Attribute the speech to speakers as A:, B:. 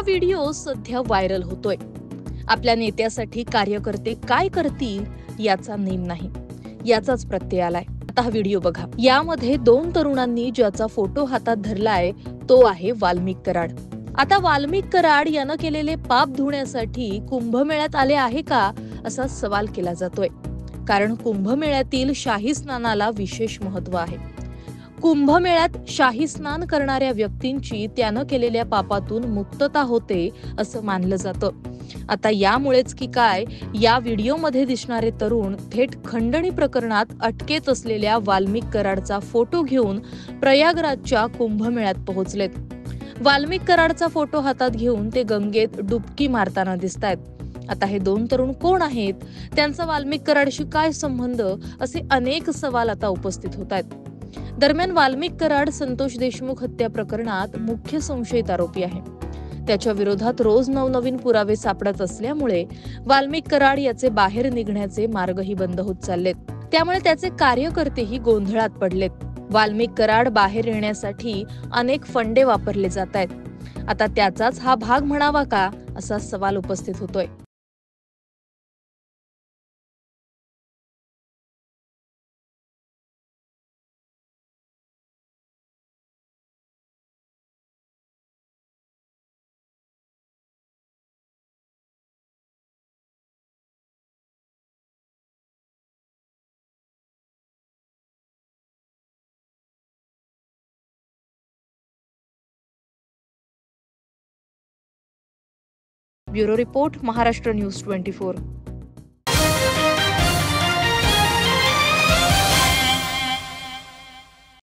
A: Video सध्या viral होतोय. आपल्या नेत्यासाठी कार्यकर्ते काय करतील याचा नेम नाही, याचाच प्रत्यय आलाय. आता हा व्हिडिओ बघा. यामध्ये 2 तरुणांनी ज्याचा फोटो हातात धरलाय तो आहे वाल्मिक कराड. आता वाल्मिक कराड यानं केलेले पाप धुण्यासाठी कुंभमेळ्यात आले आहे का, असा सवाल केला जातोय. कारण कुंभमेळ्यातील शाही स्नानाला विशेष महत्व आहे. कुंभमेळ्यात शाही स्नान करणाऱ्या व्यक्तींची त्यानं केलेल्या पापातून मुक्तता होते असं मानलं जातं. आता यामुळेच की काय, या व्हिडिओमध्ये दिसणारे तरुण थेट खंडणी प्रकरणात अटकेत असलेल्या वाल्मिक कराडचा फोटो घेऊन प्रयागराजच्या कुंभमेळ्यात पोहोचलेत. वाल्मिक कराडचा फोटो हातात घेऊन ते गंगेत डुबकी मारताना दिसतायत. आता हे 2 तरुण कोण आहेत, त्यांचा वाल्मिक कराडशी काय संबंध, असे अनेक सवाल आता उपस्थित होत आहेत. दरम्यान वाल्मिक कराड संतोष देशमुख हत्या प्रकरणात मुख्य संशयित आरोपी आहे. त्याच्या विरोधात रोज नवनवीन पुरावे सापडत असल्यामुळे वाल्मिक कराड याचे बाहेर निघण्याचे मार्गही बंद होत चाललेत. त्यामुळे त्याचे कार्यकर्तेही गोंधळात पडलेत. वाल्मिक कराड बाहेर येण्यासाठी अनेक फंडे वापरले जात आहेत. आता त्याचाच हा भाग म्हणावा का, असा सवाल उपस्थित होतोय. Bureau report, Maharashtra news 24.